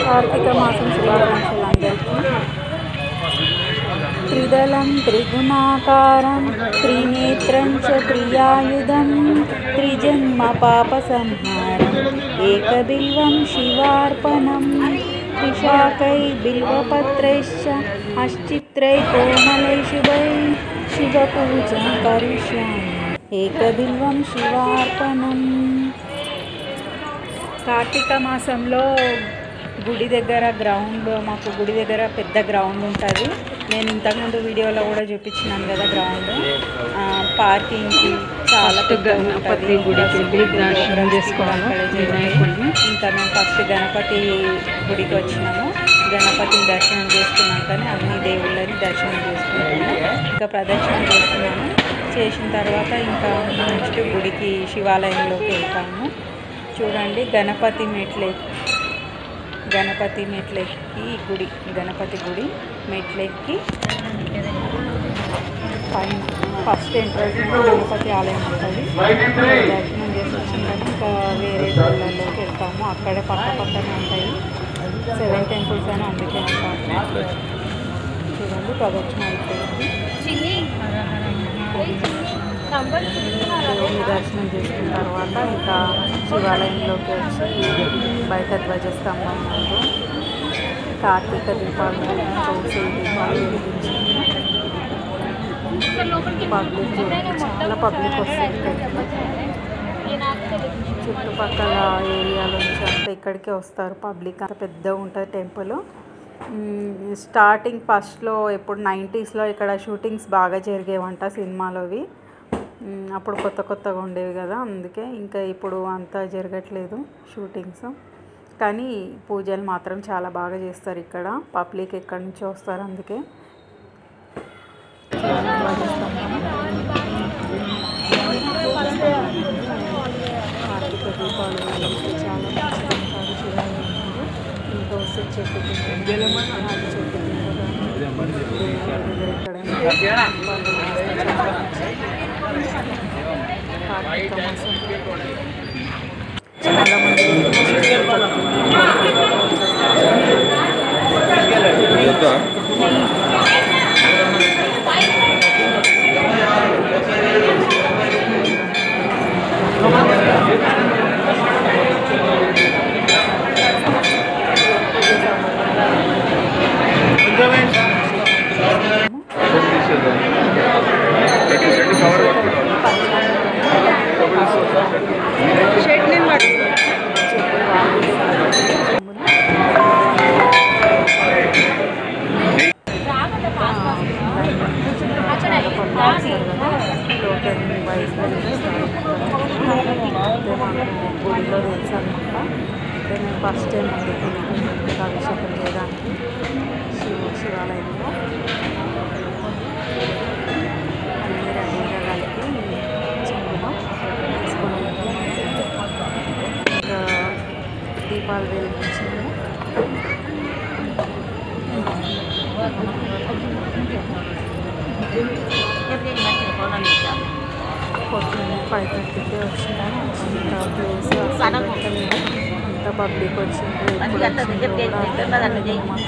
కార్తీక మాసం శుభాకాంక్షలు అందరికీ. త్రిదళం త్రిగుణాకారం త్రినేత్రం చ త్రియాయుధం త్రిజన్మ పాప సంహారం ఏకబిల్వం శివార్పణం త్రిశాకై బిల్వపత్రైశ్చ అశ్చిత్రై కోమలై శుభై శివపూజా కరిష్యామి ఏకబిల్వం శివార్పణం. కార్తీక మాసంలో గుడి దగ్గర గ్రౌండ్, మాకు గుడి దగ్గర పెద్ద గ్రౌండ్ ఉంటుంది. నేను ఇంతకుముందు వీడియోలో కూడా చూపించినాను కదా గ్రౌండ్. పార్కింగ్కి చాలా పెద్ద గణపతి గుడికి దర్శనం చేసుకోవాలి. ఇంకా మేము ఫస్ట్ గణపతి గుడికి వచ్చినాము. గణపతిని దర్శనం చేసుకున్నాకనే అన్ని దేవుళ్ళని దర్శనం చేసుకున్నాము. ఇంకా ప్రదక్షిణ చేస్తున్నాము. చేసిన తర్వాత ఇంకా నెక్స్ట్ గుడికి శివాలయంలోకి వెళ్తాము. చూడండి గణపతి మెట్లెక్కి గుడి, గణపతి గుడి మెట్లెక్కి పైన ఫస్ట్ ఎంట్రన్స్ గణపతి ఆలయం ఉంటుంది. దర్శనం చేసి వచ్చిందని ఇంకా వేరే గుళ్ళల్లోకి వెళ్తాము. అక్కడే పక్కనే ఉంటాయి 7 టెంపుల్స్ అని అందుకే ఉంటాము. చూడండి ప్రదక్షిణ అయిపోయింది. దేవుని దర్శనం చేసుకున్న తర్వాత ఇంకా శివాలయంలోకి వచ్చి బయట ధ్వజస్తంభం ముందు కార్తీక దీపాలు, తులసి దీపాలు వెలిగించి పబ్లిక్ చాలా పబ్లిక్ వస్తుంది. చుట్టుపక్కల ఏరియాల నుంచి అంతా ఇక్కడికే వస్తారు పబ్లిక్. అంత పెద్దగా ఉంటుంది టెంపుల్. స్టార్టింగ్ ఫస్ట్లో ఎప్పుడు 90sలో ఇక్కడ షూటింగ్స్ బాగా జరిగేవంట సినిమాలోవి. అప్పుడు కొత్తగా ఉండేవి కదా, అందుకే ఇంకా ఇప్పుడు అంతా జరగట్లేదు షూటింగ్స్. కానీ పూజలు మాత్రం చాలా బాగా చేస్తారు ఇక్కడ. పబ్లిక్ ఎక్కడి నుంచో వస్తారు అందుకే. కార్తీక దీపాలు చాలా మంచిగా శివాలయం. ఇంకా వస్తే చెట్టు కార్తీక మాసం చాలా మంది గుడిలో తెలుసు అనమాట. అంటే మేము ఫస్ట్ టైం అందుకున్నాము అభిషేకం చేయడానికి శివాలయంలో. అన్ని రెడీగా కలిపి చెంబులో తీసుకొని ఇంకా దీపాలు వెలిగించాము. పొద్దున్న 5:30కే వచ్చినాము. ఇంకా ప్లేస్ అంత పబ్లిక్ వచ్చిండ్రు అనమాట.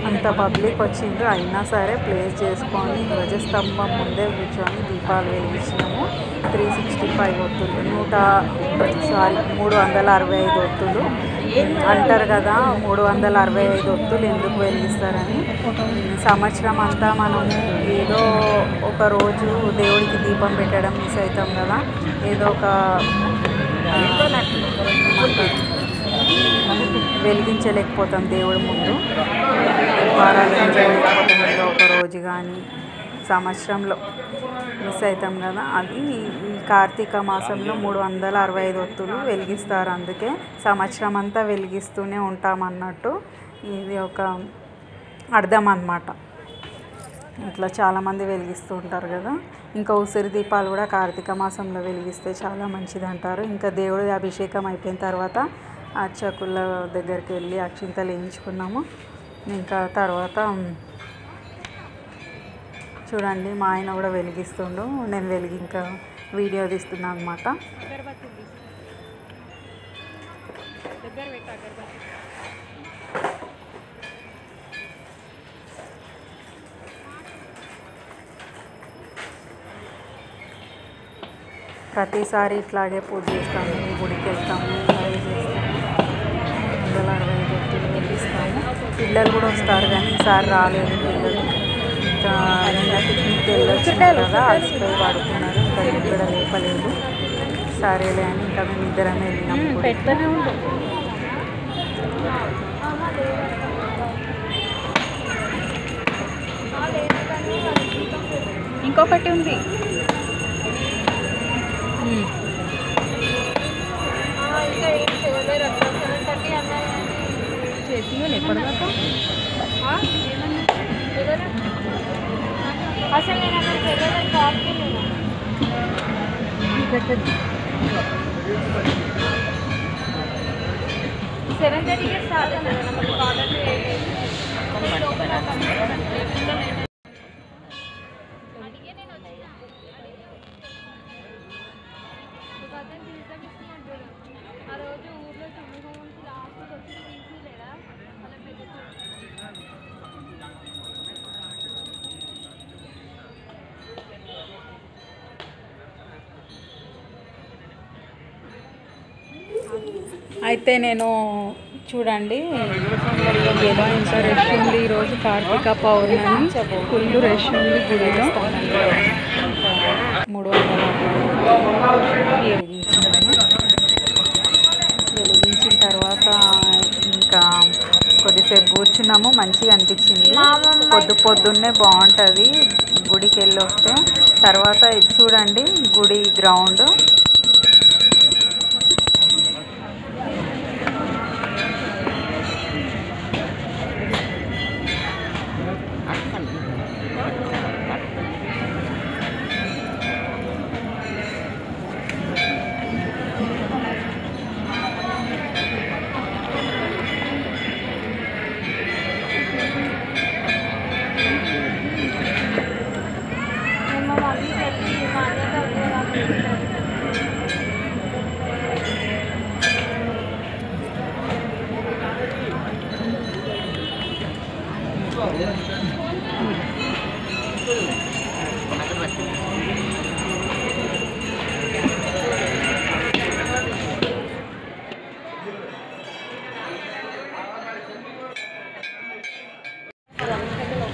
అంత పబ్లిక్ వచ్చిండ్రు అయినా సరే ప్లేస్ చేసుకొని ధ్వజస్తంభం ముందే కూర్చొని దీపాలు వెలిగించినాము. 365 ఒత్తులు 365 ఒత్తులు అంటారు కదా. 365 ఒత్తులు ఎందుకు వెలిగిస్తారని, సంవత్సరం అంతా మనము ఏదో ఒక రోజు దేవుడికి దీపం పెట్టడం మిస్ అవుతాం కదా. ఏదో ఒక వెలిగించలేకపోతాం దేవుడి ముందు. వారాలు వెలిగించలేకపోతాం ఏదో ఒక రోజు కానీ సంవత్సరంలో మిస్ అవుతాం కదా. అది ఈ కార్తీక మాసంలో 365 ఒత్తులు వెలిగిస్తారు. అందుకే సంవత్సరం అంతా వెలిగిస్తూనే ఉంటామన్నట్టు ఇది ఒక అర్థం అన్నమాట. ఇట్లా చాలామంది వెలిగిస్తూ ఉంటారు కదా. ఇంకా ఉసిరి దీపాలు కూడా కార్తీక మాసంలో వెలిగిస్తే చాలా మంచిది అంటారు. ఇంకా దేవుడి అభిషేకం అయిపోయిన తర్వాత అర్చకుల దగ్గరికి వెళ్ళి అక్షింతలు వేయించుకున్నాము. ఇంకా తర్వాత చూడండి మా ఆయన కూడా వెలిగిస్తుండు, నేను ఇంకా వీడియో తీస్తున్నాను అన్నమాట. ప్రతిసారి ఇట్లాగే పూజ చేస్తాము, గుడికి వెళ్తాము, ఇట్లాగే చేస్తాము. 165 వ్యక్తులు వెళ్ళిస్తాము. పిల్లలు కూడా వస్తారు కానీ ఈసారి రాలేదు పిల్లలు. ఇంకా నిన్న పిక్నిక్ వెళ్ళొచ్చారు కదా, అలసిపోయి పడుకున్నారు. ఇంకా ఇక్కడ లేపలేదు. సరేలే అని ఇంకా మేము ఇద్దరమే వెళ్ళినాము. పెడతానే ఉండు. ఇంకొకటి ఉంది. చేతిలో ఎప్పటిదాకా అసలు నేను అక్కడ చెల్లెలు షాప్కి పెట్టద్దు. 7:30కి స్టార్ట్ అన్నారు మనకి ఆర్డర్ ఆ రోజు ఊర్లో సమూహం లాస్ట్ వచ్చి లేదా అలా పెద్ద అయితే నేను చూడండి ఎలా ఎంత రష్ ఉంది. ఈరోజు కార్తీక పౌర్ణమి, ఫుల్ రష్ ఉంది గుడిలో. 300 వెలిగించిన తర్వాత ఇంకా కొద్దిసేపు కూర్చున్నాము. మంచిగా అనిపించింది. పొద్దున్నే బాగుంటుంది గుడికి వెళ్ళి వస్తే. తర్వాత ఇది చూడండి గుడి గ్రౌండ్.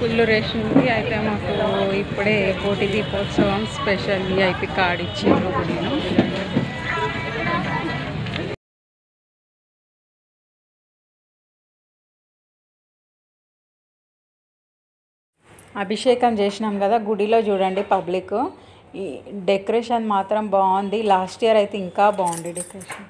ఫుల్ రష్ ఉంది. అయితే మాకు ఇప్పుడే కోటి దీపోత్సవం స్పెషల్ VIP కార్డ్ ఇచ్చారు గుడిలో. అభిషేకం చేసినాం కదా గుడిలో. చూడండి పబ్లిక్. ఈ డెకరేషన్ మాత్రం బాగుంది. లాస్ట్ ఇయర్ అయితే ఇంకా బాగుంది డెకరేషన్.